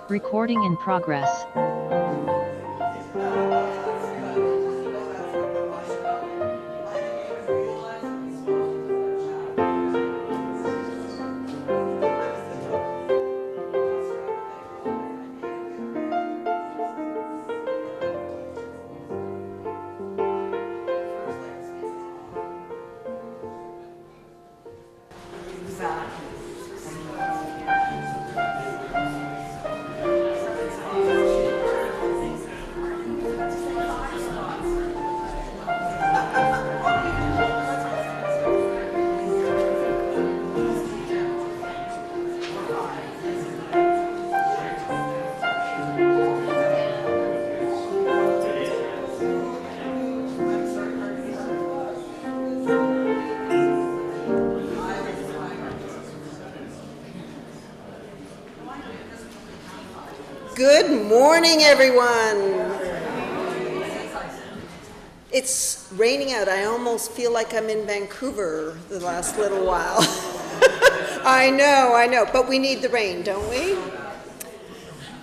Recording in progress. Good morning, everyone. It's raining out. I almost feel like I'm in Vancouver the last little while. I know, but we need the rain, don't we?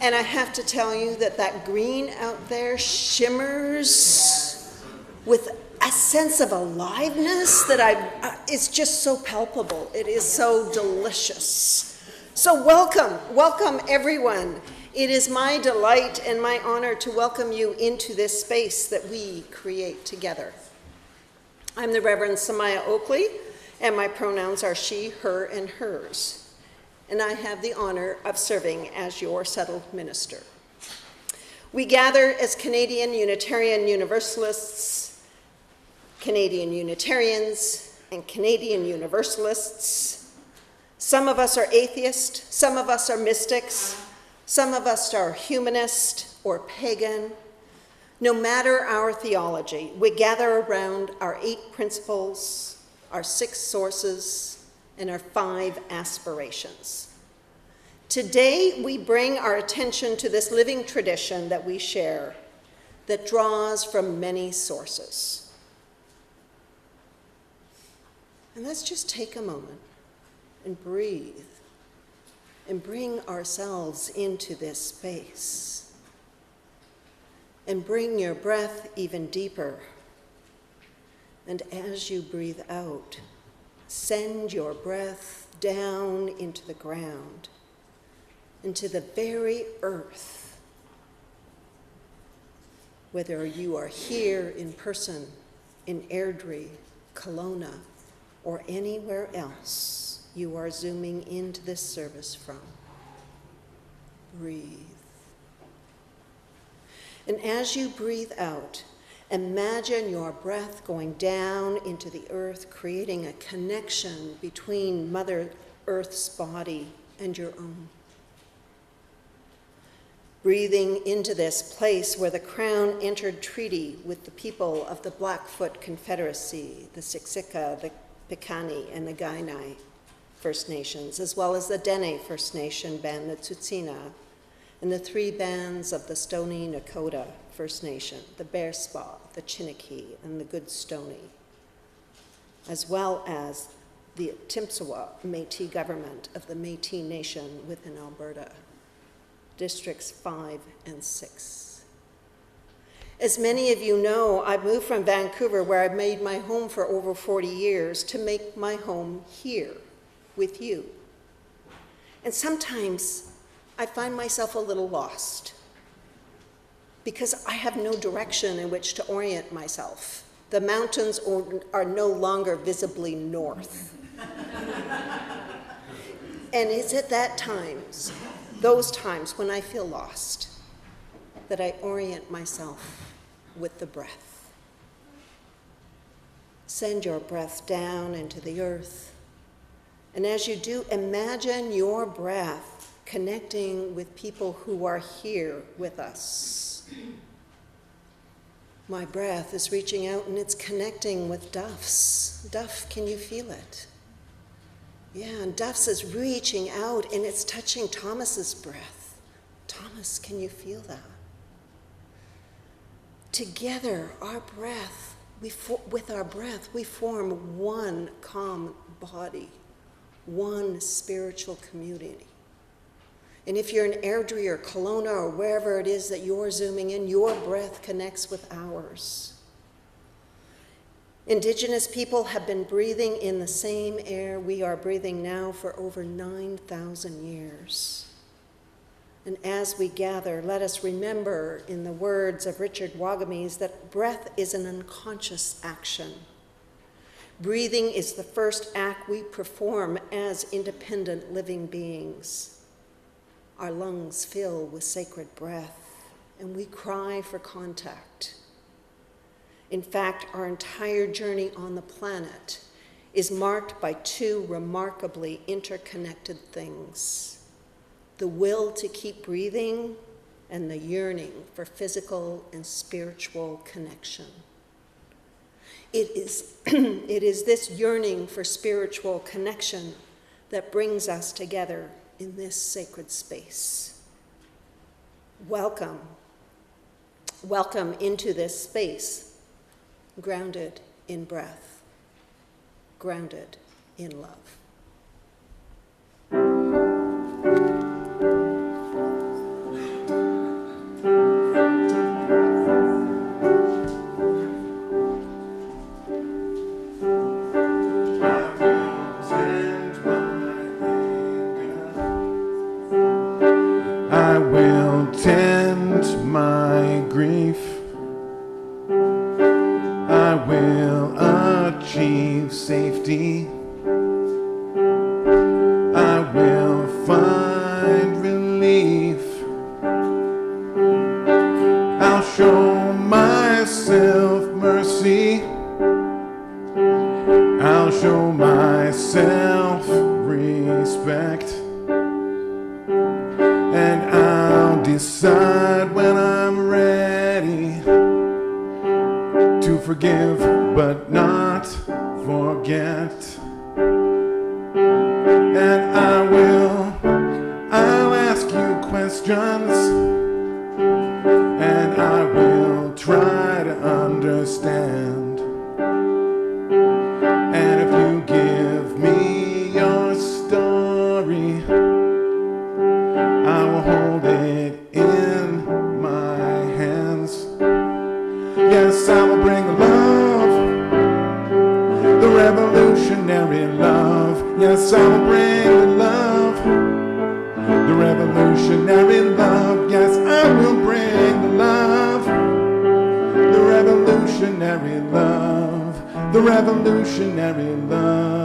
And I have to tell you that green out there shimmers with a sense of aliveness that it's just so palpable. It is so delicious. So welcome everyone. It is my delight and my honor to welcome you into this space that we create together. I'm the Reverend Samaya Oakley, and my pronouns are she, her, and hers. And I have the honor of serving as your settled minister. We gather as Canadian Unitarian Universalists, Canadian Unitarians, and Canadian Universalists. Some of us are atheists, some of us are mystics, some of us are humanist or pagan. No matter our theology, we gather around our 8 principles, our 6 sources, and our 5 aspirations. Today, we bring our attention to this living tradition that we share that draws from many sources. And let's just take a moment and breathe and bring ourselves into this space. And bring your breath even deeper. And as you breathe out, send your breath down into the ground, into the very earth. Whether you are here in person, in Airdrie, Kelowna, or anywhere else you are zooming into this service from. Breathe. And as you breathe out, imagine your breath going down into the earth, creating a connection between Mother Earth's body and your own. Breathing into this place where the Crown entered treaty with the people of the Blackfoot Confederacy, the Siksika, the Piikani, and the Kainai First Nations, as well as the Dene First Nation band, the Tsuut'ina, and the 3 bands of the Stoney Nakoda First Nation, the Bearspaw, the Chiniki, and the Goodstoney, as well as the Timpswa Métis government of the Métis Nation within Alberta, Districts 5 and 6. As many of you know, I moved from Vancouver, where I've made my home for over 40 years, to make my home here with you. And sometimes I find myself a little lost because I have no direction in which to orient myself. The mountains are no longer visibly north. And it's at those times when I feel lost, that I orient myself with the breath. Send your breath down into the earth. And as you do, imagine your breath connecting with people who are here with us. My breath is reaching out and it's connecting with Duff's. Duff, can you feel it? Yeah, and Duff's is reaching out and it's touching Thomas's breath. Thomas, can you feel that? Together, with our breath, we form one calm body, one spiritual community. And if you're in Airdrie or Kelowna or wherever it is that you're zooming in, your breath connects with ours. Indigenous people have been breathing in the same air we are breathing now for over 9,000 years. And as we gather, let us remember, in the words of Richard Wagamese, that breath is an unconscious action. Breathing is the first act we perform as independent living beings. Our lungs fill with sacred breath, and we cry for contact. In fact, our entire journey on the planet is marked by two remarkably interconnected things: the will to keep breathing and the yearning for physical and spiritual connection. It is this yearning for spiritual connection that brings us together in this sacred space. Welcome. Welcome into this space, grounded in breath, grounded in love. I will tend my grief. I will achieve safety. I will find relief. I'll show myself mercy. I'll show myself respect. And I'll decide when I'm ready to forgive but not forget. And I'll ask you questions, and I will try to understand. And if you give me your story, I will hold it in my hands. Yes, I will bring the love, the revolutionary love. Yes, I will bring the love, the revolutionary love. Yes, I will bring the love, the revolutionary love, the revolutionary love.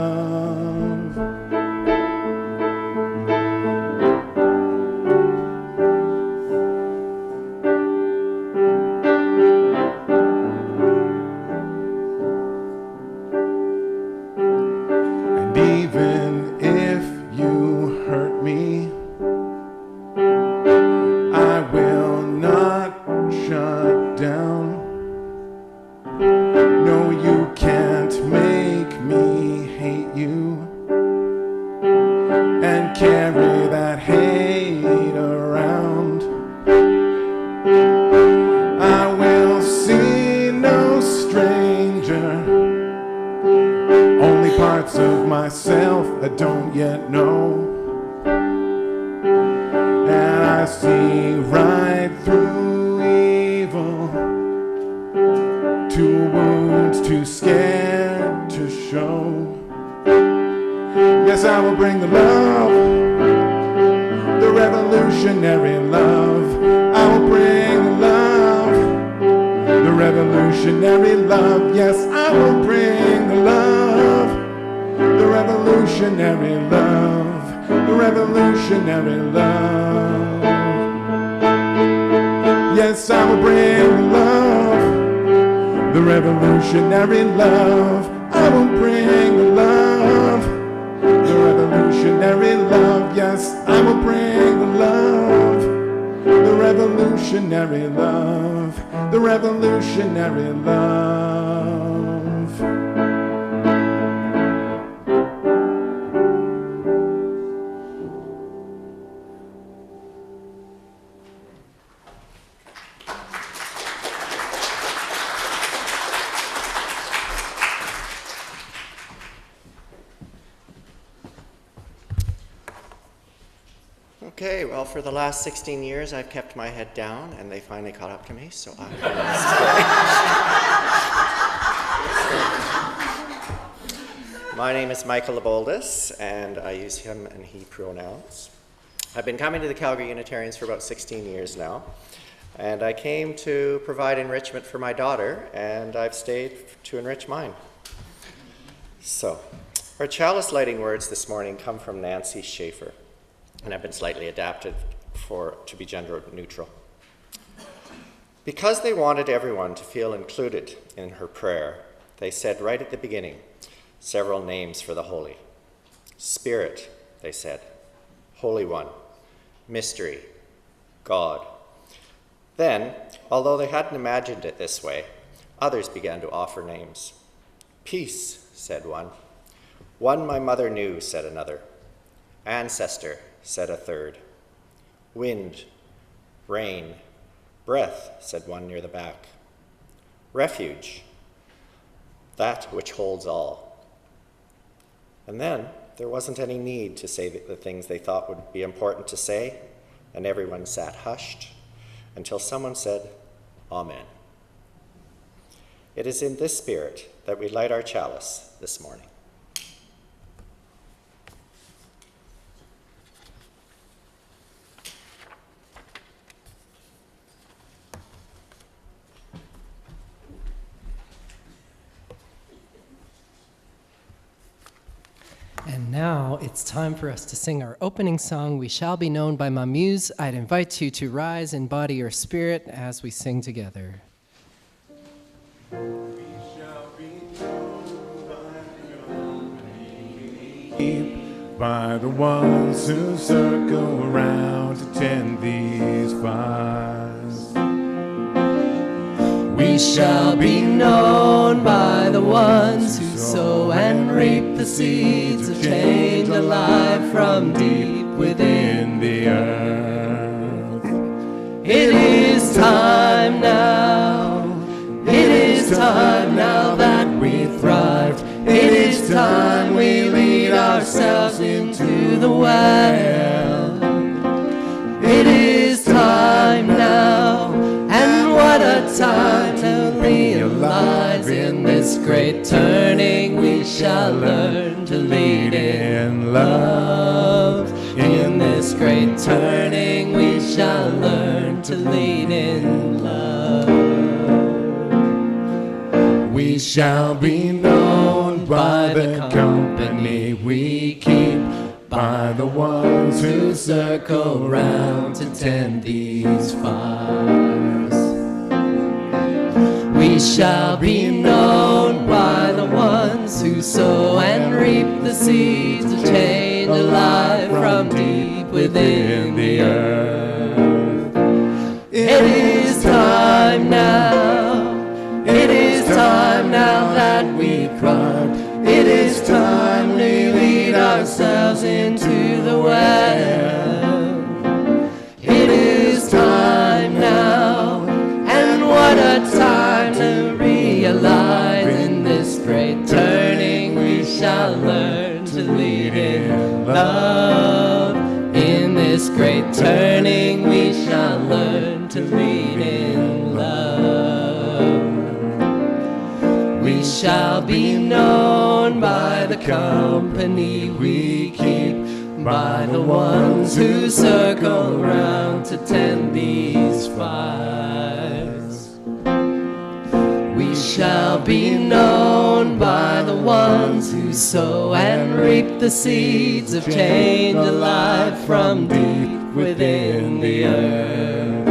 Even if you hurt me, I will not shut down. No, you can't make me hate you and carry that hate around. I will see no stranger, only parts of myself I don't yet know. And I see right through evil, too wounds, too scared to show. Yes, I will bring the love, the revolutionary love. I will bring the love, the revolutionary love. Yes, I will bring the love, the revolutionary love, the revolutionary love. Yes, I will bring the love, the revolutionary love. I will bring the love, the revolutionary love. Yes, I will bring the love, the revolutionary love, the revolutionary love. Okay, well, for the last 16 years, I've kept my head down, and they finally caught up to me, so I'm going to stay. My name is Michael Leboldus, and I use him and he pronouns. I've been coming to the Calgary Unitarians for about 16 years now, and I came to provide enrichment for my daughter, and I've stayed to enrich mine. So, our chalice lighting words this morning come from Nancy Schaefer, and have been slightly adapted to be gender neutral. Because they wanted everyone to feel included in her prayer, they said right at the beginning several names for the holy. Spirit, they said, Holy One, Mystery, God. Then, although they hadn't imagined it this way, others began to offer names. Peace, said one. One my mother knew, said another. Ancestor, said a third. Wind, rain, breath, said one near the back. Refuge, that which holds all. And then there wasn't any need to say the things they thought would be important to say, and everyone sat hushed until someone said, Amen. It is in this spirit that we light our chalice this morning. And now it's time for us to sing our opening song, We Shall Be Known by My Muse. I'd invite you to rise in body or spirit as we sing together. We shall be known by the ones who circle around to tend these fires. We shall be known by the ones who sow and reap the seeds of change alive from deep within the earth. It is time now, it is time now that we thrive. It is time we lead ourselves into the well. It is time now, and what a time to realize in this great turning we shall learn to lead in love. In this great turning we shall learn to lead in love. We shall be known by the company we keep, by the ones who circle round to tend these fires. We shall be known by the ones who sow and reap the seeds of change alive from deep within the earth. It is time now, it is time now that we cry. It is time we lead ourselves into the well. It is time now, and what a time to realize in this great turning we shall learn to lead in love. In this great turning we shall learn to lead in love. We shall be known by the company we keep, by the ones who circle round to tend these fires. We shall be known by the ones who sow and reap the seeds of change alive from deep within the earth.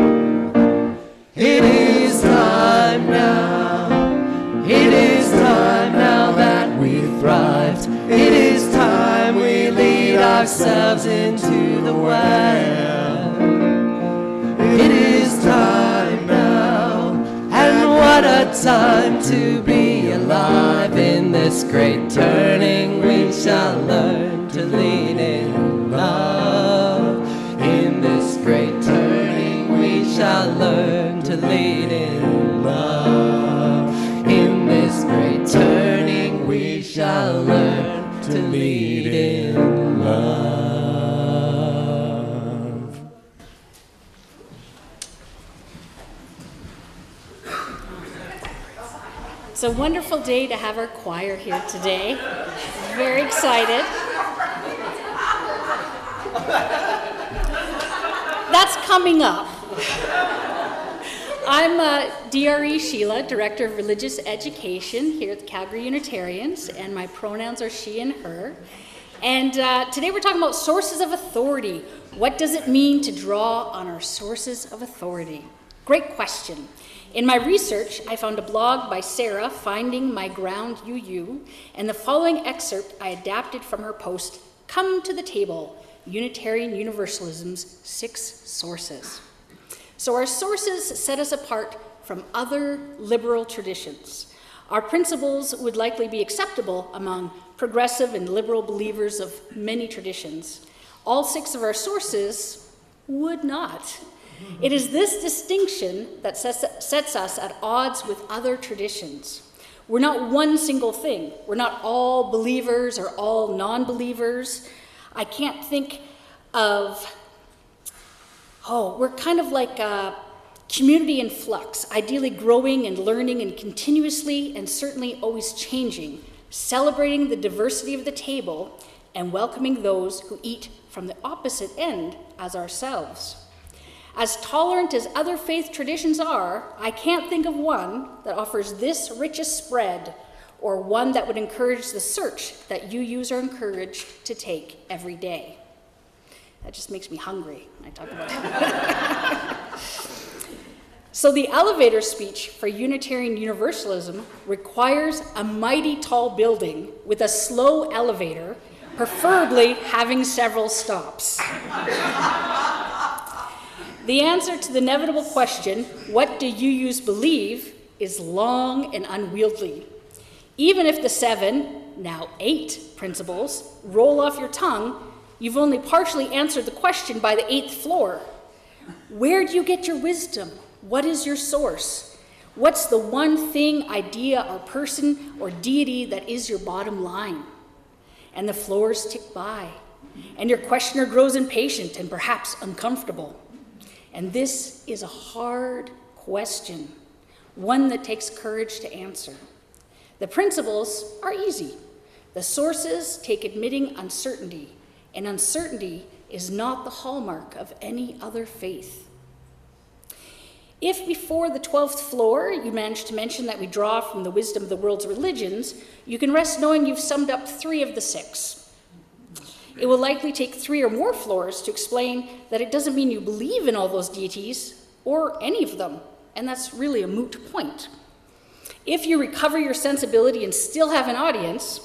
It is time now, it is time now that we thrive. It is time we lead ourselves into the well. It is time now, and what a time to be alive. In this great turning we shall learn to lead in love. In this great turning we shall learn to lead in love. In this great turning we shall learn to lead in love. It's a wonderful day to have our choir here today. Very excited. That's coming up. I'm DRE Sheila, Director of Religious Education here at the Calgary Unitarians, and my pronouns are she and her. And today we're talking about sources of authority. What does it mean to draw on our sources of authority? Great question. In my research, I found a blog by Sarah, Finding My Ground UU, and the following excerpt I adapted from her post, Come to the Table, Unitarian Universalism's 6 Sources. So our sources set us apart from other liberal traditions. Our principles would likely be acceptable among progressive and liberal believers of many traditions. All 6 of our sources would not. It is this distinction that sets us at odds with other traditions. We're not one single thing. We're not all believers or all non-believers. I can't think of, we're kind of like a community in flux, ideally growing and learning and continuously and certainly always changing, celebrating the diversity of the table and welcoming those who eat from the opposite end as ourselves. As tolerant as other faith traditions are, I can't think of one that offers this richest spread or one that would encourage the search that UUs are encouraged to take every day. That just makes me hungry when I talk about it. So the elevator speech for Unitarian Universalism requires a mighty tall building with a slow elevator, preferably having several stops. The answer to the inevitable question, what do UUs believe, is long and unwieldy. Even if the 7, now 8 principles roll off your tongue, you've only partially answered the question by the 8th floor. Where do you get your wisdom? What is your source? What's the one thing, idea, or person, or deity that is your bottom line? And the floors tick by, and your questioner grows impatient and perhaps uncomfortable. And this is a hard question, one that takes courage to answer. The principles are easy. The sources take admitting uncertainty, and uncertainty is not the hallmark of any other faith. If before the 12th floor you manage to mention that we draw from the wisdom of the world's religions, you can rest knowing you've summed up 3 of the 6. It will likely take 3 or more floors to explain that it doesn't mean you believe in all those deities or any of them, and that's really a moot point. If you recover your sensibility and still have an audience,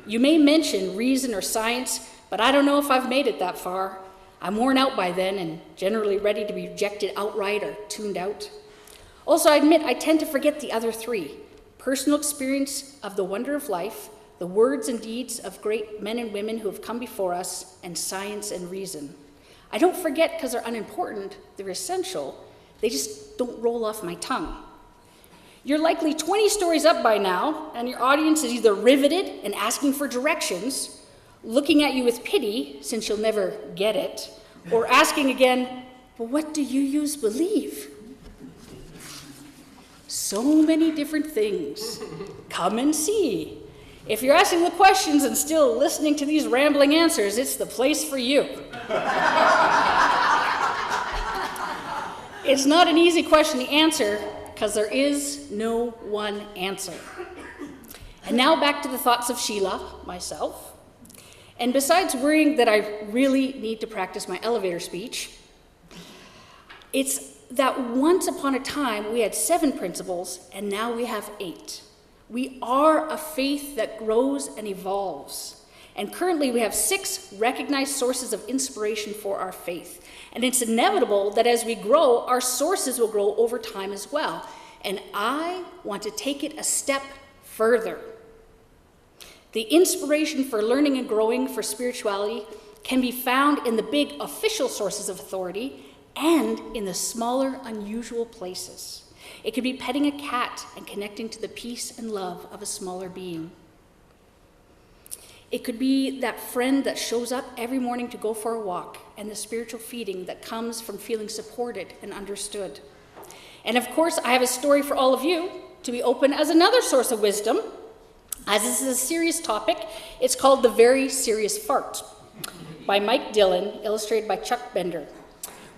you may mention reason or science, but I don't know if I've made it that far. I'm worn out by then and generally ready to be rejected outright or tuned out. Also, I admit I tend to forget the other 3, personal experience of the wonder of life, the words and deeds of great men and women who have come before us, and science and reason. I don't forget because they're unimportant, they're essential, they just don't roll off my tongue. You're likely 20 stories up by now, and your audience is either riveted and asking for directions, looking at you with pity, since you'll never get it, or asking again, well, what do UUs believe? So many different things. Come and see. If you're asking the questions and still listening to these rambling answers, it's the place for you. It's not an easy question to answer because there is no one answer. And now back to the thoughts of Sheila, myself. And besides worrying that I really need to practice my elevator speech, it's that once upon a time we had 7 principles and now we have 8. We are a faith that grows and evolves. And currently we have 6 recognized sources of inspiration for our faith. And it's inevitable that as we grow, our sources will grow over time as well. And I want to take it a step further. The inspiration for learning and growing for spirituality can be found in the big official sources of authority and in the smaller, unusual places. It could be petting a cat and connecting to the peace and love of a smaller being. It could be that friend that shows up every morning to go for a walk and the spiritual feeding that comes from feeling supported and understood. And of course, I have a story for all of you, to be open as another source of wisdom. As this is a serious topic, it's called The Very Serious Fart by Mike Dillon, illustrated by Chuck Bender.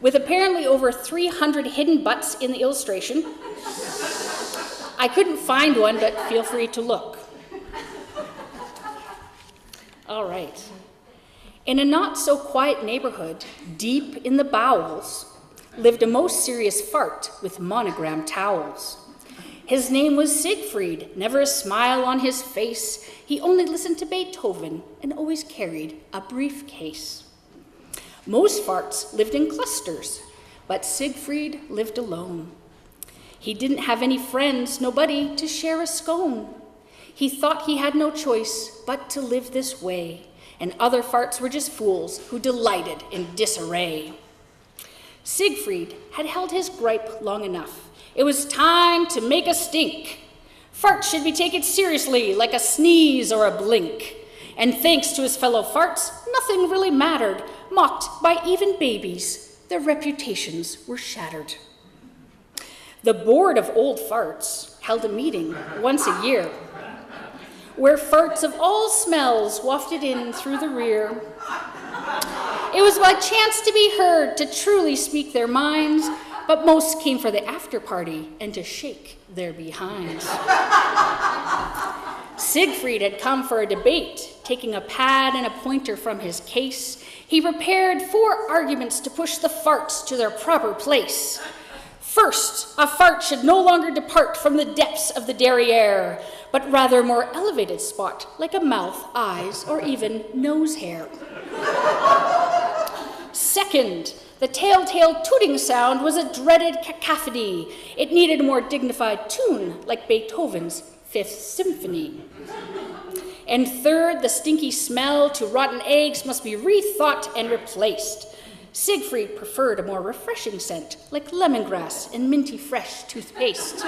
With apparently over 300 hidden butts in the illustration, I couldn't find one, but feel free to look. All right. In a not-so-quiet neighborhood, deep in the bowels, lived a most serious fart with monogrammed towels. His name was Siegfried, never a smile on his face. He only listened to Beethoven and always carried a briefcase. Most farts lived in clusters, but Siegfried lived alone. He didn't have any friends, nobody to share a scone. He thought he had no choice but to live this way, and other farts were just fools who delighted in disarray. Siegfried had held his gripe long enough. It was time to make a stink. Farts should be taken seriously, like a sneeze or a blink. And thanks to his fellow farts, nothing really mattered. Mocked by even babies, their reputations were shattered. The Board of Old Farts held a meeting once a year, where farts of all smells wafted in through the rear. It was by chance to be heard to truly speak their minds, but most came for the after party and to shake their behinds. Siegfried had come for a debate, taking a pad and a pointer from his case. He prepared 4 arguments to push the farts to their proper place. First, a fart should no longer depart from the depths of the derriere, but rather a more elevated spot, like a mouth, eyes, or even nose hair. Second, the telltale tooting sound was a dreaded cacophony. It needed a more dignified tune, like Beethoven's Fifth Symphony. And third, the stinky smell to rotten eggs must be rethought and replaced. Siegfried preferred a more refreshing scent, like lemongrass and minty fresh toothpaste.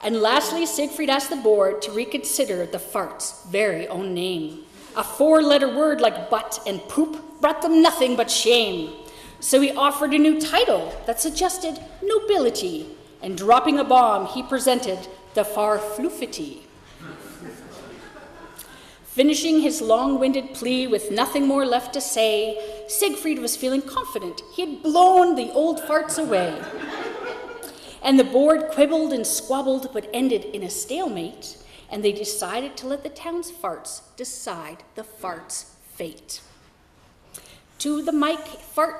And lastly, Siegfried asked the board to reconsider the fart's very own name. A 4-letter word like butt and poop brought them nothing but shame. So he offered a new title that suggested nobility, and dropping a bomb, he presented the Farfluffity. Finishing his long-winded plea with nothing more left to say, Siegfried was feeling confident. He had blown the old farts away. And the board quibbled and squabbled, but ended in a stalemate, and they decided to let the town's farts decide the fart's fate. To the mic,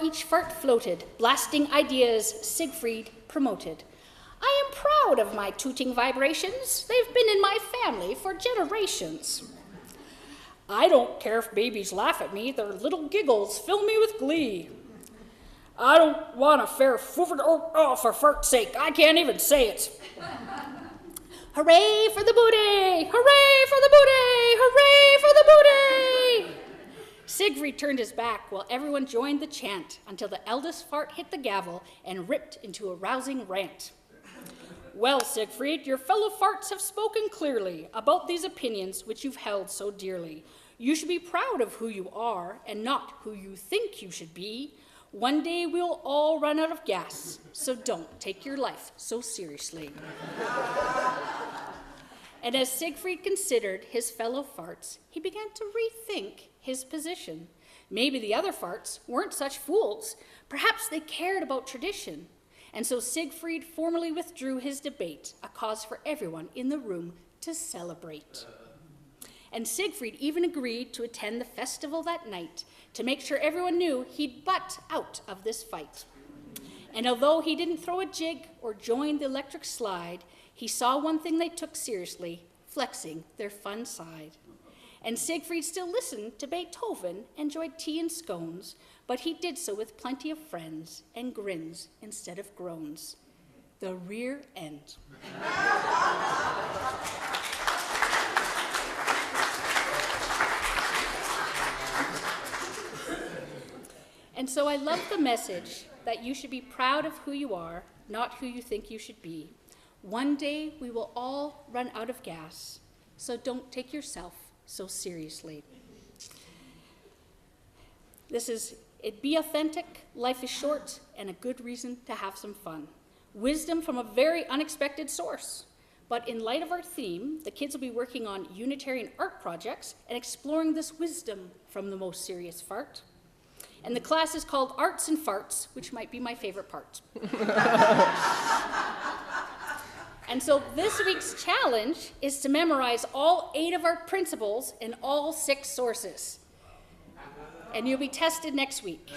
each fart floated, blasting ideas Siegfried promoted. I am proud of my tooting vibrations. They've been in my family for generations. I don't care if babies laugh at me. Their little giggles fill me with glee. I don't want a fair for fart's sake. I can't even say it. Hooray for the booty! Hooray for the booty! Hooray for the booty! Siegfried turned his back while everyone joined the chant until the eldest fart hit the gavel and ripped into a rousing rant. Well, Siegfried, your fellow farts have spoken clearly about these opinions which you've held so dearly. You should be proud of who you are and not who you think you should be. One day we'll all run out of gas, so don't take your life so seriously. And as Siegfried considered his fellow farts, he began to rethink his position. Maybe the other farts weren't such fools. Perhaps they cared about tradition. And so Siegfried formally withdrew his debate, a cause for everyone in the room to celebrate. And Siegfried even agreed to attend the festival that night to make sure everyone knew he'd butt out of this fight. And although he didn't throw a jig or join the electric slide, he saw one thing they took seriously, flexing their fun side. And Siegfried still listened to Beethoven, enjoyed tea and scones, but he did so with plenty of friends and grins instead of groans. The rear end. And so I love the message that you should be proud of who you are, not who you think you should be. One day we will all run out of gas, so don't take yourself so seriously. Be authentic, life is short, and a good reason to have some fun. wisdom from a very unexpected source. But in light of our theme, the kids will be working on Unitarian art projects and exploring this wisdom from the most serious fart. And the class is called Arts and Farts, which might be my favorite part. And so this week's challenge is to memorize all 8 of our principles and all 6 sources. And you'll be tested next week.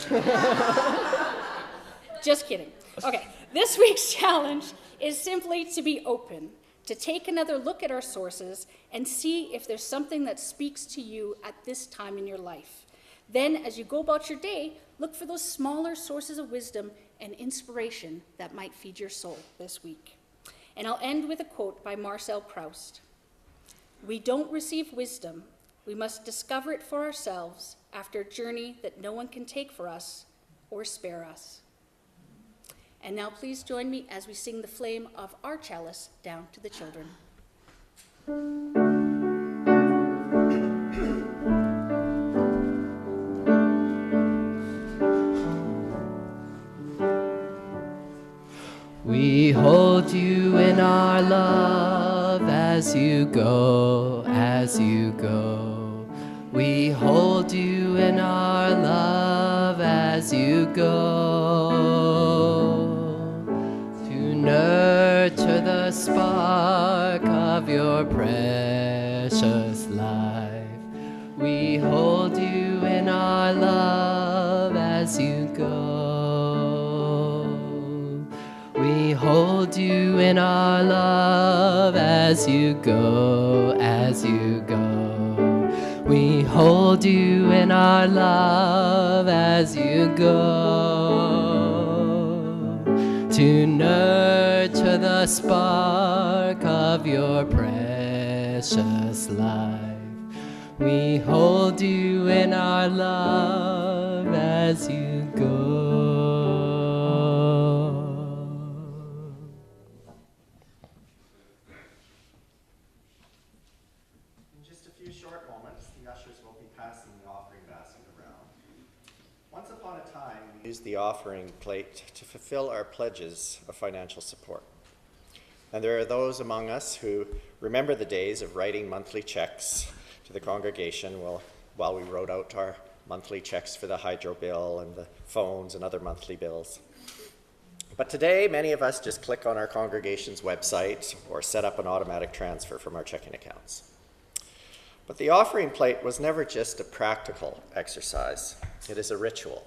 Just kidding. Okay, this week's challenge is simply to be open, to take another look at our sources and see if there's something that speaks to you at this time in your life. Then, as you go about your day, look for those smaller sources of wisdom and inspiration that might feed your soul this week. And I'll end with a quote by Marcel Proust. "We don't receive wisdom. We must discover it for ourselves after a journey that no one can take for us or spare us." And now please join me as we sing the flame of our chalice down to the children. We hold you in our love as you go, as you go. We hold you in our love as you go. To nurture the spark of your precious life. We hold you in our love as you go. We hold you in our love as you go, as you go. We hold you in our love as you go. To nurture the spark of your precious life. We hold you in our love as you go. In just a few short moments, the ushers will be passing the offering basket around. Once upon a time, we used the offering plate to fulfill our pledges of financial support. And there are those among us who remember the days of writing monthly checks to the congregation while we wrote out our monthly checks for the hydro bill and the phones and other monthly bills. But today, many of us just click on our congregation's website or set up an automatic transfer from our checking accounts. But the offering plate was never just a practical exercise. It is a ritual.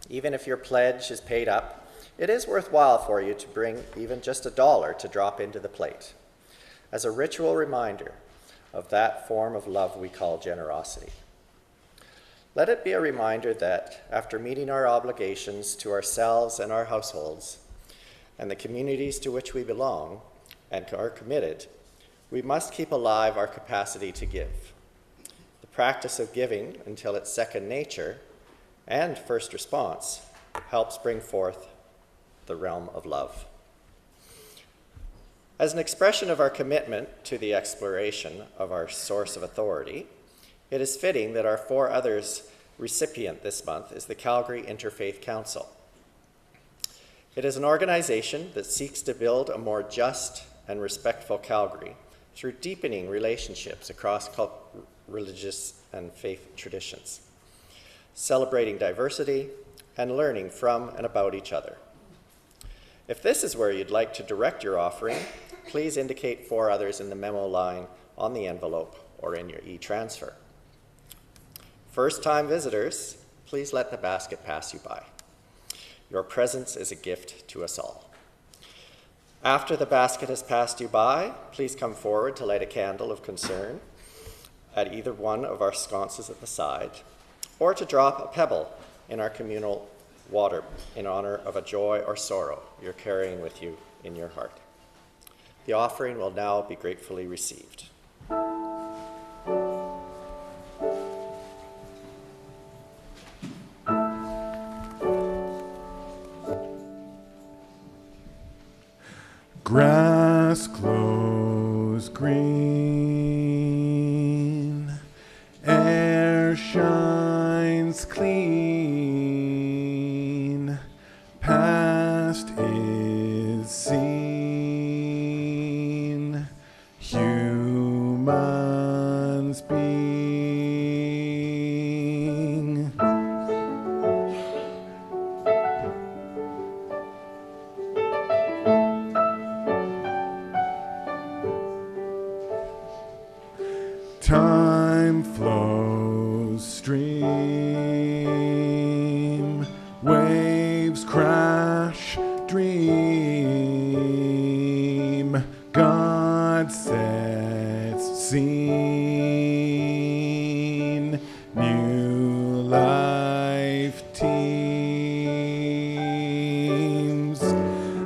Even if your pledge is paid up, it is worthwhile for you to bring even just $1 to drop into the plate as a ritual reminder of that form of love we call generosity. Let it be a reminder that after meeting our obligations to ourselves and our households and the communities to which we belong and are committed, we must keep alive our capacity to give. The practice of giving until it's second nature and first response helps bring forth the realm of love. As an expression of our commitment to the exploration of our source of authority, it is fitting that our 4 others recipient this month is the Calgary Interfaith Council. It is an organization that seeks to build a more just and respectful Calgary through deepening relationships across religious and faith traditions, celebrating diversity and learning from and about each other. If this is where you'd like to direct your offering, please indicate 4 others in the memo line on the envelope or in your e-transfer. First-time visitors, please let the basket pass you by. Your presence is a gift to us all. After the basket has passed you by, please come forward to light a candle of concern at either one of our sconces at the side, or to drop a pebble in our communal water in honor of a joy or sorrow you're carrying with you in your heart. The offering will now be gratefully received. Grass glows green, air shines clean, past is seen humans being. Time flows, stream, waves crash, dream, God sets scene, new life teems.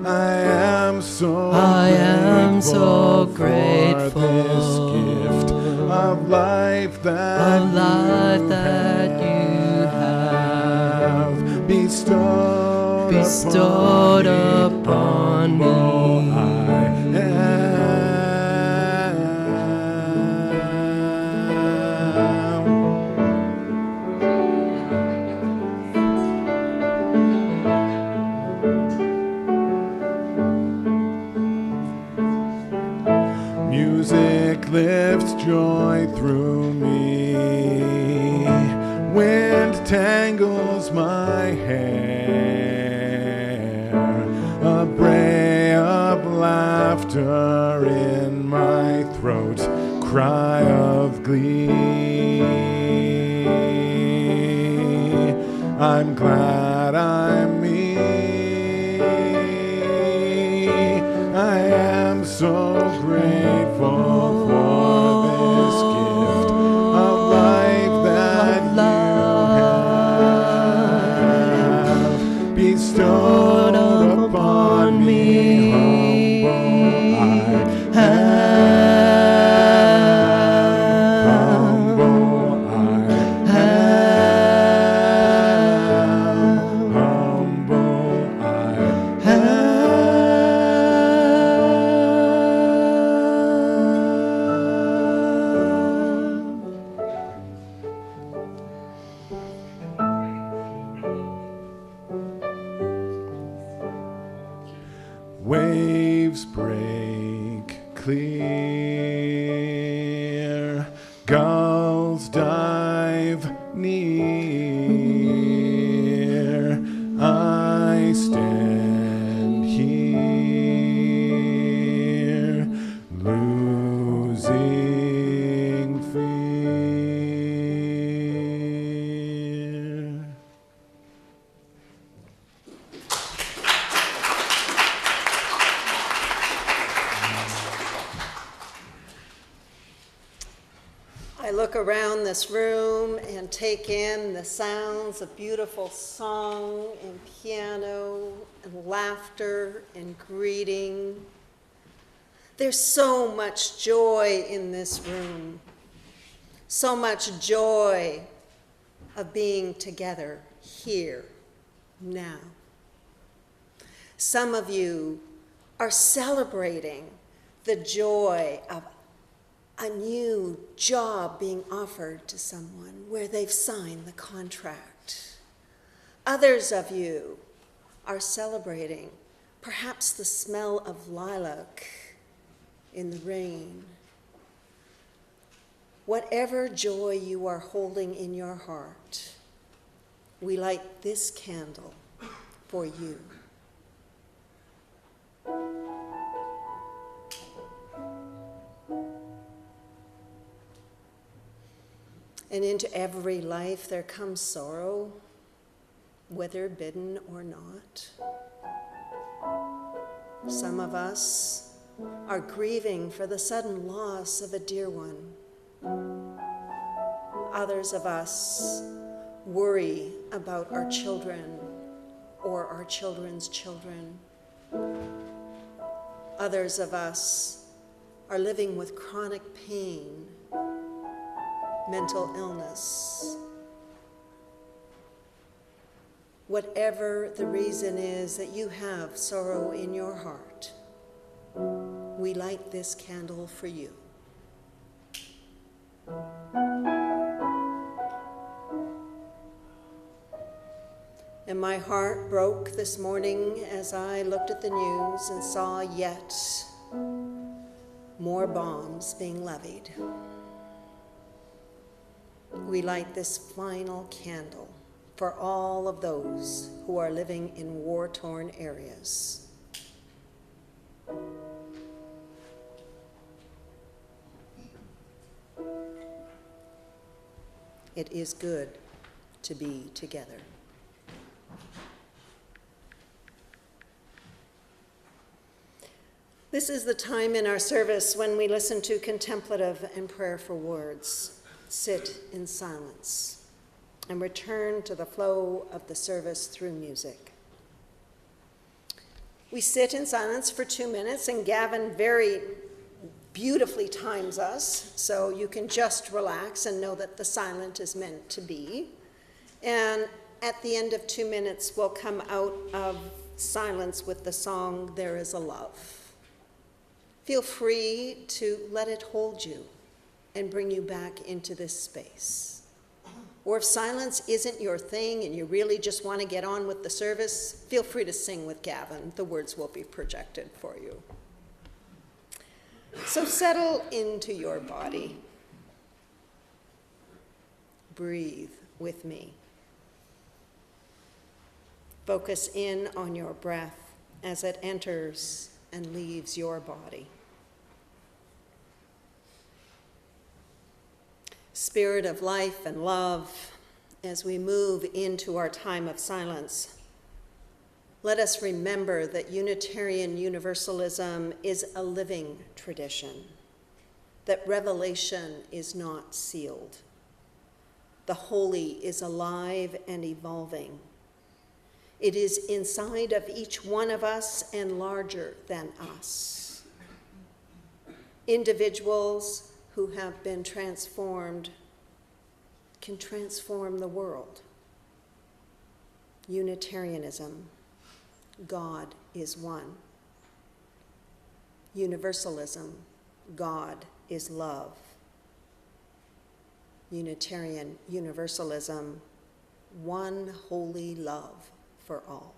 I am so grateful for this gift of life that you have bestowed upon me. Music lifts joy through me. Wind tangles my hair. A bray of laughter in my throat. Cry of glee. I'm glad I'm me. I am so grateful for this gift of life that you have bestowed upon me. Waves break clear, gulls dive near. I stand here, losing fear. I look around this room and take in the sounds of beautiful song and piano and laughter and greeting. There's so much joy in this room, so much joy of being together here, now. Some of you are celebrating the joy of a new job being offered to someone where they've signed the contract. Others of you are celebrating perhaps the smell of lilac in the rain. Whatever joy you are holding in your heart, we light this candle for you. And into every life there comes sorrow, whether bidden or not. Some of us are grieving for the sudden loss of a dear one. Others of us worry about our children or our children's children. Others of us are living with chronic pain, mental illness. Whatever the reason is that you have sorrow in your heart, we light this candle for you. And my heart broke this morning as I looked at the news and saw yet more bombs being levied. We light this final candle for all of those who are living in war-torn areas. It is good to be together. This is the time in our service when we listen to contemplative and prayerful words, sit in silence, and return to the flow of the service through music. We sit in silence for 2 minutes, and Gavin very beautifully times us, so you can just relax and know that the silent is meant to be. And at the end of 2 minutes, we'll come out of silence with the song, There Is a Love. Feel free to let it hold you and bring you back into this space. Or if silence isn't your thing and you really just want to get on with the service, feel free to sing with Gavin. The words will be projected for you. So settle into your body. Breathe with me. Focus in on your breath as it enters and leaves your body. Spirit of life and love, as we move into our time of silence, let us remember that Unitarian Universalism is a living tradition, that revelation is not sealed. The holy is alive and evolving. It is inside of each one of us and larger than us. Individuals who have been transformed can transform the world. Unitarianism, God is one. Universalism, God is love. Unitarian Universalism, one holy love for all.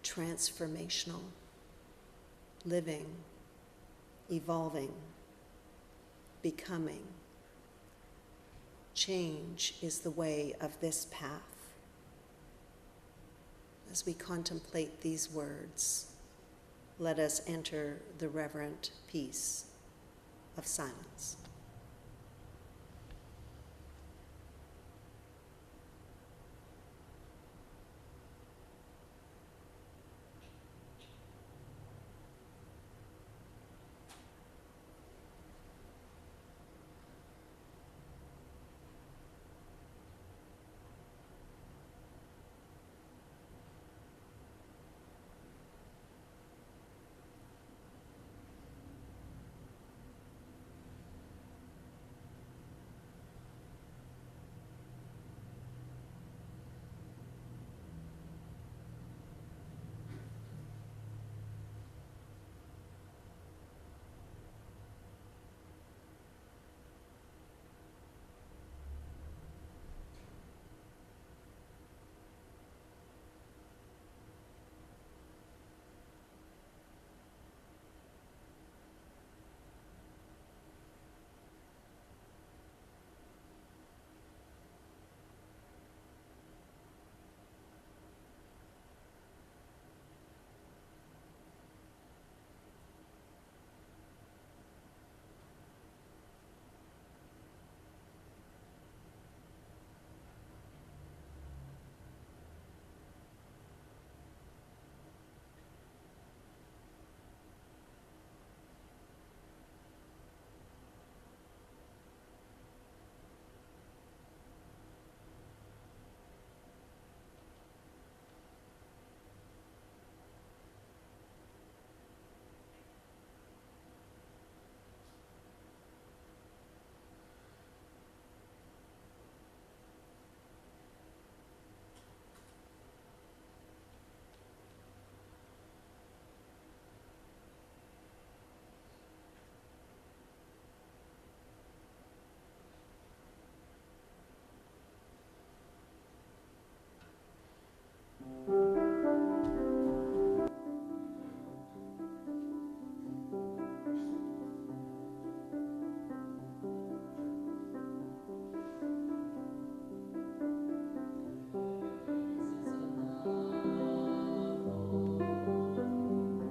Transformational, living, evolving, becoming. Change is the way of this path. As we contemplate these words, let us enter the reverent peace of silence.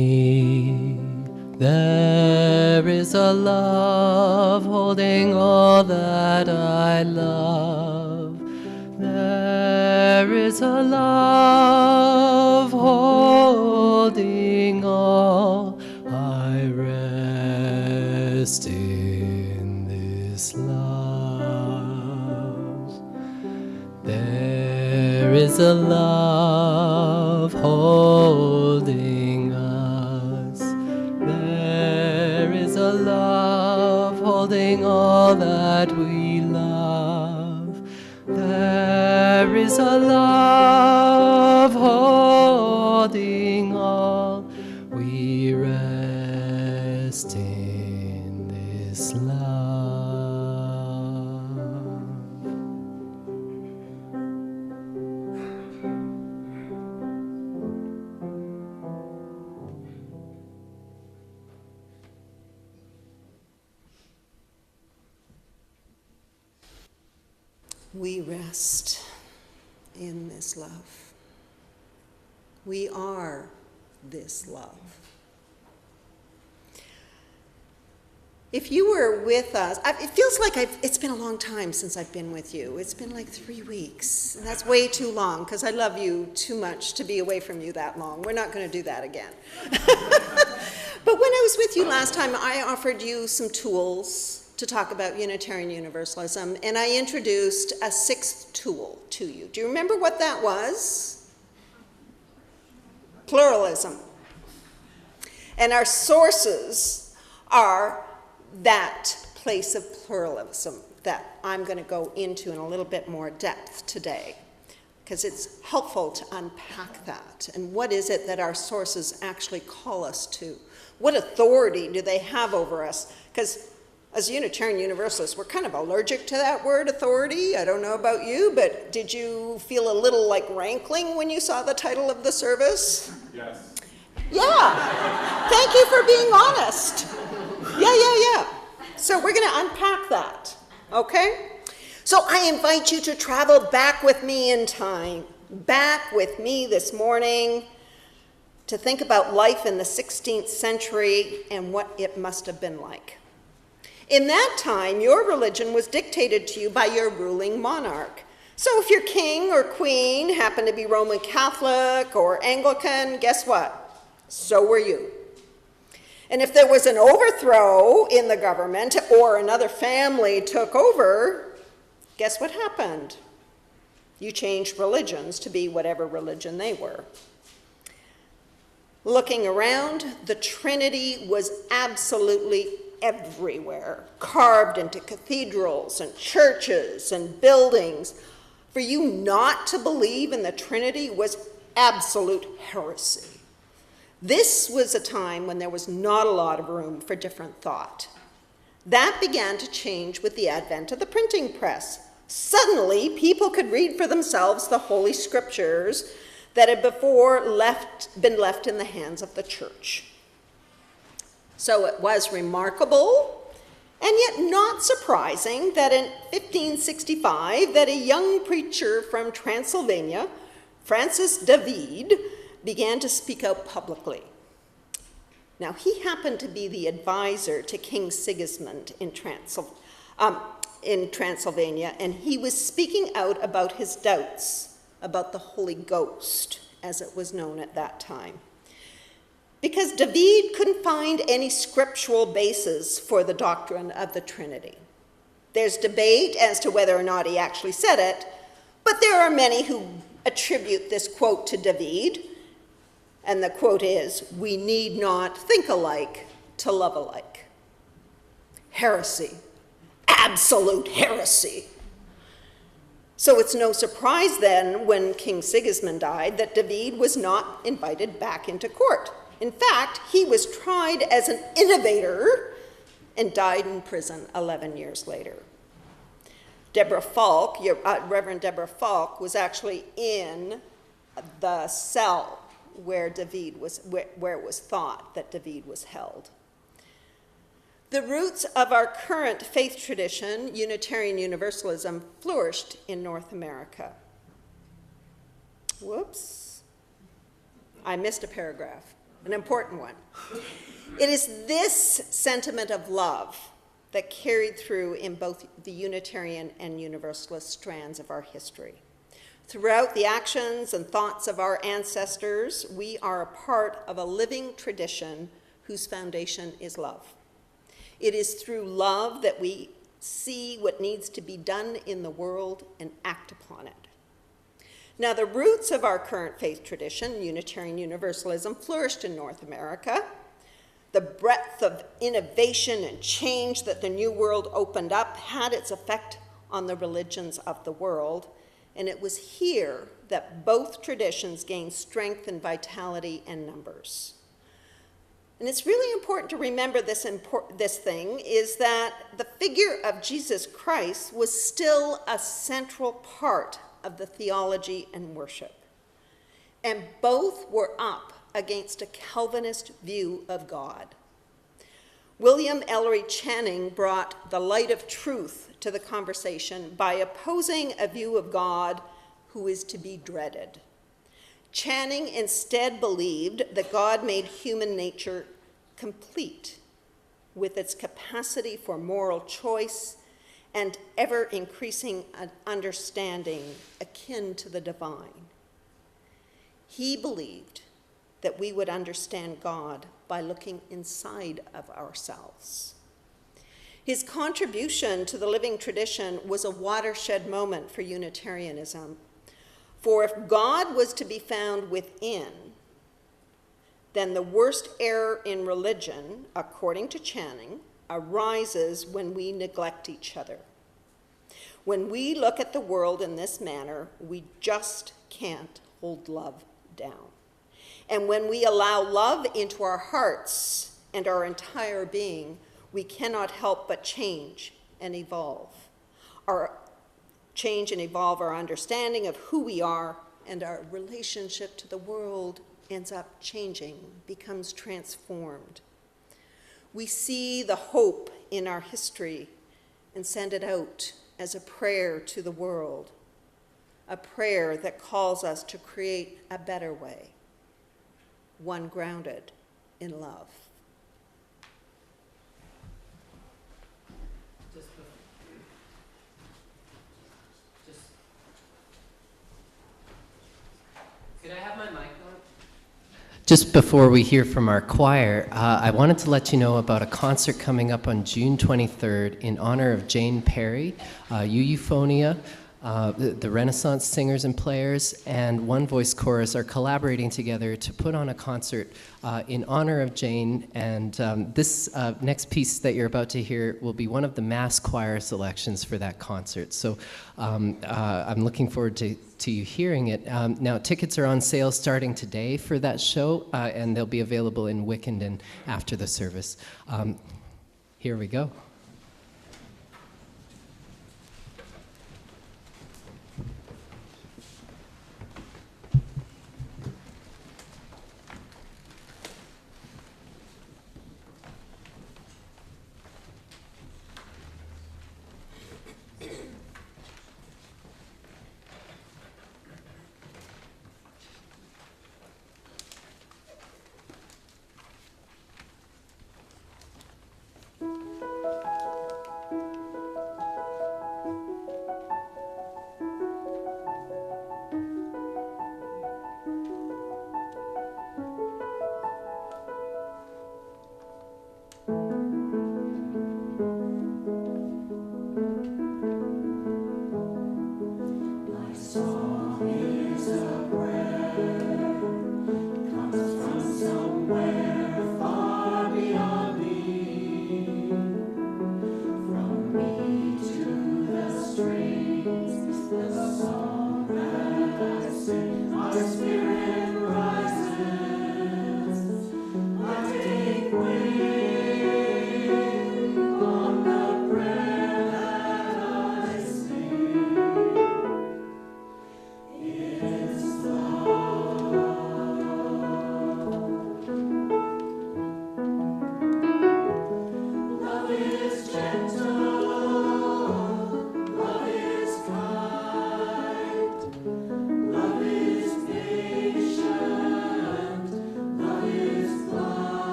me. There is a love holding all that I love. There is a love holding all. I rest in this love. There is a love holding us. There is a love holding all that we love. There is a love holding all. We rest in this love. We rest in this love. We are this love. If you were with us, it feels like it's been a long time since I've been with you. It's been like 3 weeks, and that's way too long because I love you too much to be away from you that long. We're not going to do that again. But when I was with you last time, I offered you some tools to talk about Unitarian Universalism, and I introduced a 6th tool to you. Do you remember what that was? Pluralism. And our sources are that place of pluralism that I'm going to go into in a little bit more depth today, because it's helpful to unpack that. And what is it that our sources actually call us to? What authority do they have over us? Because as Unitarian Universalists, we're kind of allergic to that word, authority. I don't know about you, but did you feel a little like rankling when you saw the title of the service? Yes. Yeah. Thank you for being honest. Yeah. So we're going to unpack that, okay? So I invite you to travel back with me in time, back with me this morning, to think about life in the 16th century and what it must have been like. In that time, your religion was dictated to you by your ruling monarch. So if your king or queen happened to be Roman Catholic or Anglican, guess what? So were you. And if there was an overthrow in the government or another family took over, guess what happened? You changed religions to be whatever religion they were. Looking around, the Trinity was absolutely everywhere, carved into cathedrals and churches and buildings. For you not to believe in the Trinity was absolute heresy. This was a time when there was not a lot of room for different thought. That began to change with the advent of the printing press. Suddenly, people could read for themselves the Holy Scriptures that had before been left in the hands of the church. So it was remarkable, and yet not surprising, that in 1565, that a young preacher from Transylvania, Francis David, began to speak out publicly. Now, he happened to be the advisor to King Sigismund in Transylvania, and he was speaking out about his doubts about the Holy Ghost, as it was known at that time. Because David couldn't find any scriptural basis for the doctrine of the Trinity. There's debate as to whether or not he actually said it, but there are many who attribute this quote to David, and the quote is, "We need not think alike to love alike." Heresy. Absolute heresy. So it's no surprise then, when King Sigismund died, that David was not invited back into court. In fact, he was tried as an innovator and died in prison 11 years later. Deborah Falk, Reverend Deborah Falk, was actually in the cell where it was thought that David was held. The roots of our current faith tradition, Unitarian Universalism, flourished in North America. Whoops. I missed a paragraph. an important one. It is this sentiment of love that carried through in both the Unitarian and Universalist strands of our history. Throughout the actions and thoughts of our ancestors, we are a part of a living tradition whose foundation is love. It is through love that we see what needs to be done in the world and act upon it. Now, the roots of our current faith tradition, Unitarian Universalism, flourished in North America. The breadth of innovation and change that the New World opened up had its effect on the religions of the world, and it was here that both traditions gained strength and vitality and numbers. And it's really important to remember this thing is that the figure of Jesus Christ was still a central part of the theology and worship. And both were up against a Calvinist view of God. William Ellery Channing brought the light of truth to the conversation by opposing a view of God who is to be dreaded. Channing instead believed that God made human nature complete with its capacity for moral choice and ever-increasing understanding akin to the divine. He believed that we would understand God by looking inside of ourselves. His contribution to the living tradition was a watershed moment for Unitarianism. For if God was to be found within, then the worst error in religion, according to Channing, arises when we neglect each other. When we look at the world in this manner, we just can't hold love down. And when we allow love into our hearts and our entire being, we cannot help but change and evolve. Our understanding of who we are, and our relationship to the world ends up changing, becomes transformed. We see the hope in our history and send it out as a prayer to the world, a prayer that calls us to create a better way, one grounded in love. Could I have my mic on? Just before we hear from our choir, I wanted to let you know about a concert coming up on June 23rd in honor of Jane Perry, Euphonia, the Renaissance singers and players, and One Voice Chorus are collaborating together to put on a concert in honor of Jane. And this next piece that you're about to hear will be one of the mass choir selections for that concert. So I'm looking forward to you hearing it. Now, tickets are on sale starting today for that show, and they'll be available in Wickenden after the service. Here we go.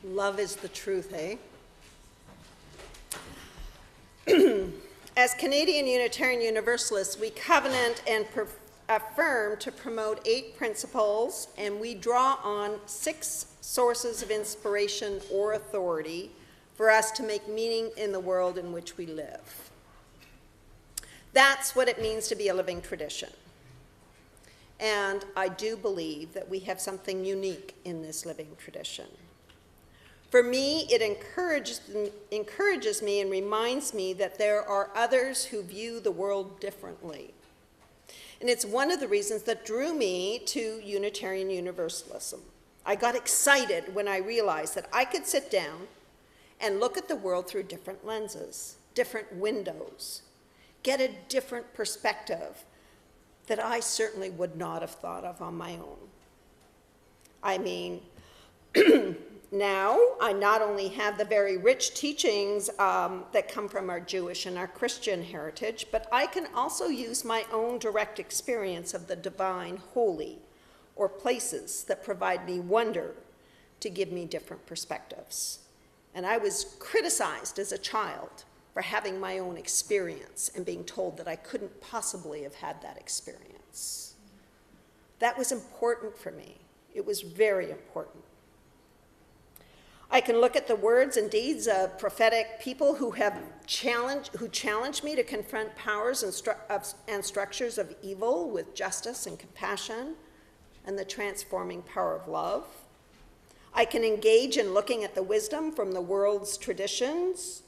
Love is the truth, eh? As Canadian Unitarian Universalists, we covenant and affirm to promote 8 principles, and we draw on 6 sources of inspiration or authority for us to make meaning in the world in which we live. That's what it means to be a living tradition. And I do believe that we have something unique in this living tradition. For me, it encourages me and reminds me that there are others who view the world differently. And it's one of the reasons that drew me to Unitarian Universalism. I got excited when I realized that I could sit down and look at the world through different lenses, different windows, get a different perspective that I certainly would not have thought of on my own. I mean, now I not only have the very rich teachings that come from our Jewish and our Christian heritage, but I can also use my own direct experience of the divine, holy, or places that provide me wonder to give me different perspectives. And I was criticized as a child for having my own experience and being told that I couldn't possibly have had that experience. That was important for me. It was very important. I can look at the words and deeds of prophetic people who challenge me to confront powers and structures of evil with justice and compassion and the transforming power of love. I can engage in looking at the wisdom from the world's traditions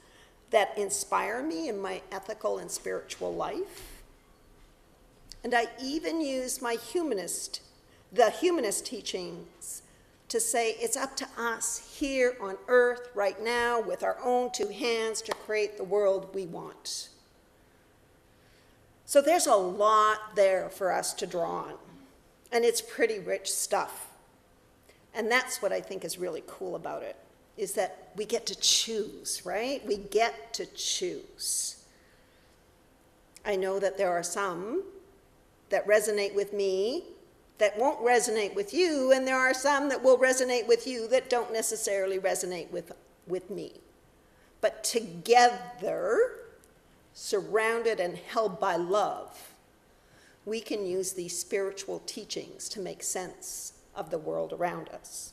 that inspire me in my ethical and spiritual life. And I even use the humanist teachings to say it's up to us here on earth right now with our own 2 hands to create the world we want. So there's a lot there for us to draw on, and it's pretty rich stuff. And that's what I think is really cool about it, is that we get to choose, right? We get to choose. I know that there are some that resonate with me that won't resonate with you, and there are some that will resonate with you that don't necessarily resonate with me. But together, surrounded and held by love, we can use these spiritual teachings to make sense of the world around us.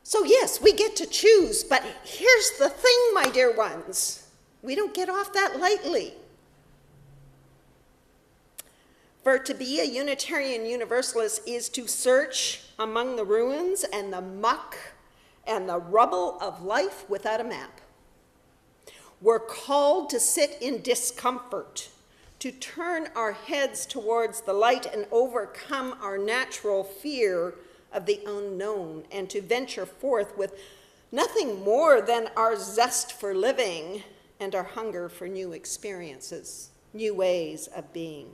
So yes, we get to choose, but here's the thing, my dear ones. We don't get off that lightly. For to be a Unitarian Universalist is to search among the ruins and the muck and the rubble of life without a map. We're called to sit in discomfort, to turn our heads towards the light and overcome our natural fear of the unknown, and to venture forth with nothing more than our zest for living and our hunger for new experiences, new ways of being.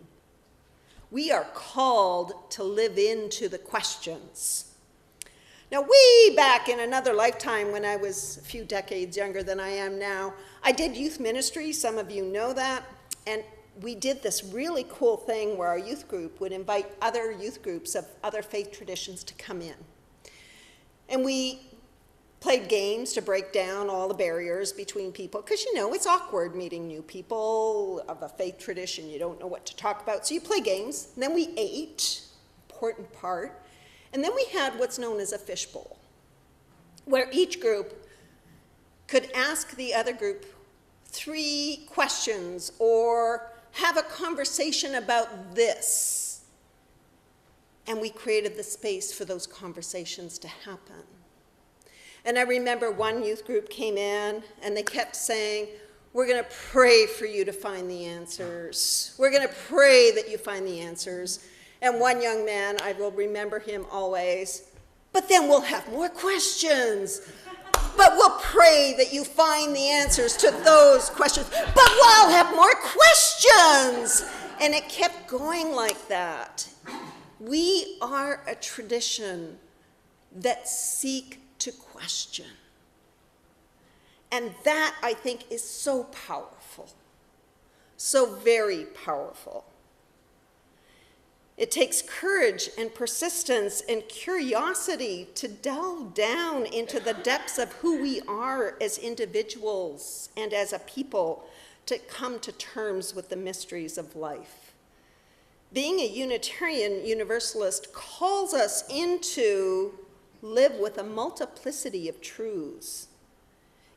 We are called to live into the questions. Now, way back in another lifetime when I was a few decades younger than I am now, I did youth ministry, some of you know that, and we did this really cool thing where our youth group would invite other youth groups of other faith traditions to come in. And we played games to break down all the barriers between people, because you know, it's awkward meeting new people of a faith tradition. You don't know what to talk about, so you play games. And then we ate, important part. And then we had what's known as a fishbowl, where each group could ask the other group 3 questions or have a conversation about this. And we created the space for those conversations to happen. And I remember one youth group came in and they kept saying, we're going to pray for you to find the answers. We're going to pray that you find the answers. And one young man, I will remember him always, but then we'll have more questions. But we'll pray that you find the answers to those questions. But we'll have more questions. And it kept going like that. We are a tradition that seek to question. And that, I think, is so powerful, so very powerful. It takes courage and persistence and curiosity to delve down into the depths of who we are as individuals and as a people to come to terms with the mysteries of life. Being a Unitarian Universalist calls us into live with a multiplicity of truths.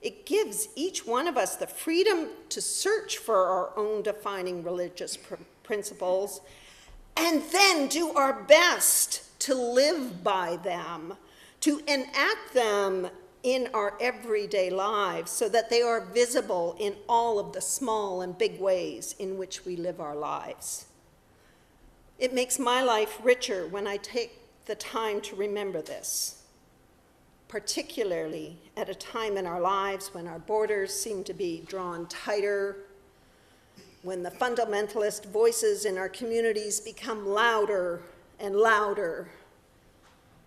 It gives each one of us the freedom to search for our own defining religious principles and then do our best to live by them, to enact them in our everyday lives so that they are visible in all of the small and big ways in which we live our lives. It makes my life richer when I take the time to remember this, particularly at a time in our lives when our borders seem to be drawn tighter, when the fundamentalist voices in our communities become louder and louder,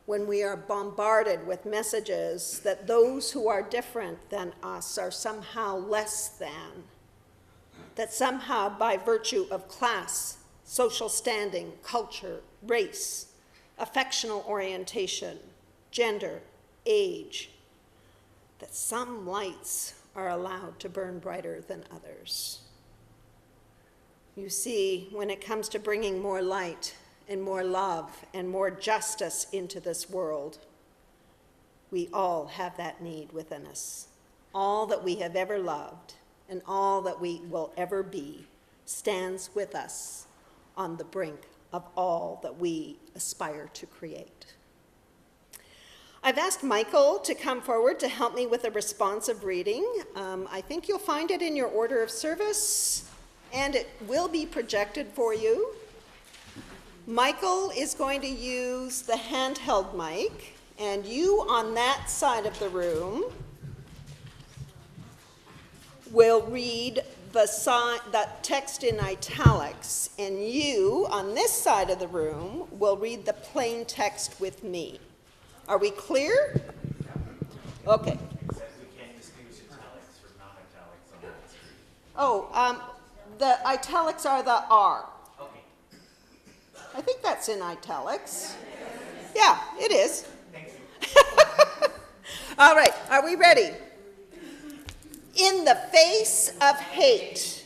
when we are bombarded with messages that those who are different than us are somehow less than, that somehow by virtue of class, social standing, culture, race, affectional orientation, gender, age, that some lights are allowed to burn brighter than others. You see, when it comes to bringing more light and more love and more justice into this world, we all have that need within us. All that we have ever loved and all that we will ever be stands with us on the brink of all that we aspire to create. I've asked Michael to come forward to help me with a responsive reading. I think you'll find it in your order of service, and it will be projected for you. Michael is going to use the handheld mic, and you on that side of the room will read the text in italics, and you on this side of the room will read the plain text with me. Are we clear? Okay. Oh, the italics are the R. I think that's in italics. Yeah, it is. All right, are we ready? In the face of hate,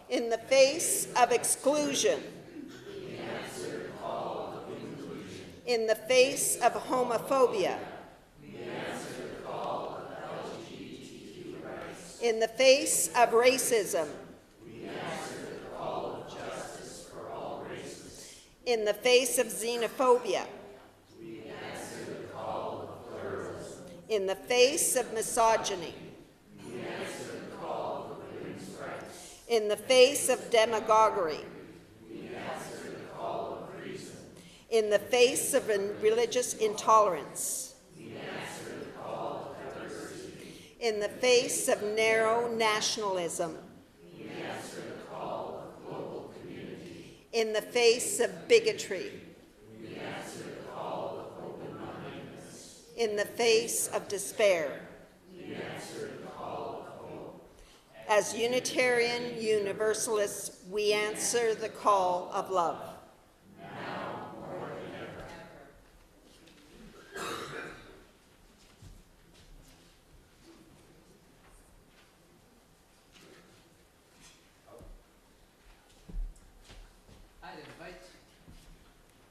in the face of exclusion, in the face of homophobia, in the face of racism, in the face of xenophobia, in the face of misogyny, in the face of demagoguery, in the face of religious intolerance, in the face of narrow nationalism, in the face of bigotry, in the face of despair. As Unitarian Universalists, we answer the call of love.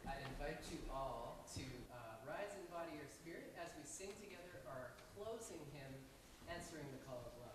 I'd invite you all to rise and body your spirit as we sing together our closing hymn, Answering the Call of Love.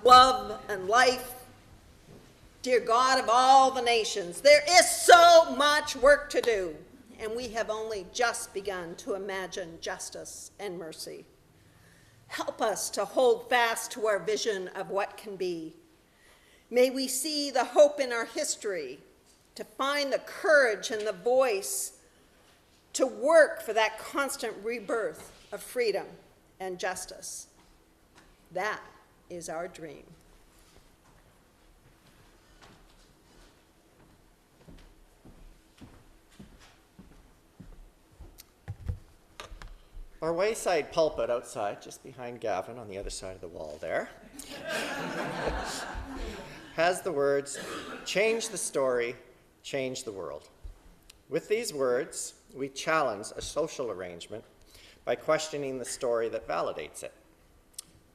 love and life. Dear God of all the nations, there is so much work to do, and we have only just begun to imagine justice and mercy. Help us to hold fast to our vision of what can be. May we see the hope in our history, to find the courage and the voice to work for that constant rebirth of freedom and justice. That is our dream. Our wayside pulpit outside, just behind Gavin on the other side of the wall there, has the words, "Change the story, change the world." With these words, we challenge a social arrangement by questioning the story that validates it.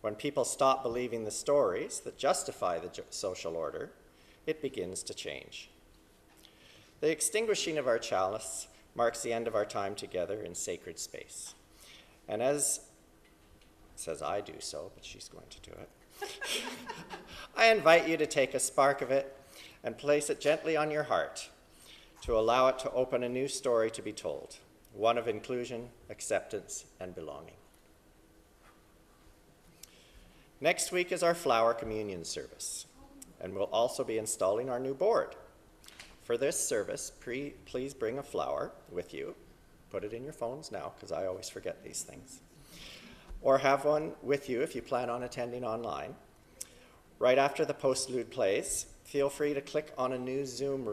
When people stop believing the stories that justify the social order, it begins to change. The extinguishing of our chalice marks the end of our time together in sacred space. And as says I do so, but she's going to do it, I invite you to take a spark of it and place it gently on your heart to allow it to open a new story to be told, one of inclusion, acceptance, and belonging. Next week is our flower communion service, and we'll also be installing our new board. For this service, please bring a flower with you. Put it in your phones now, because I always forget these things. Or have one with you if you plan on attending online. Right after the postlude plays, feel free to click on a new Zoom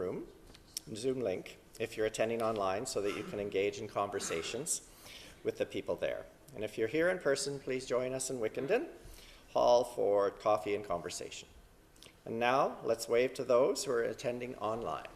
link if you're attending online so that you can engage in conversations with the people there. And if you're here in person, please join us in Wickenden Hall for coffee and conversation. And now, let's wave to those who are attending online.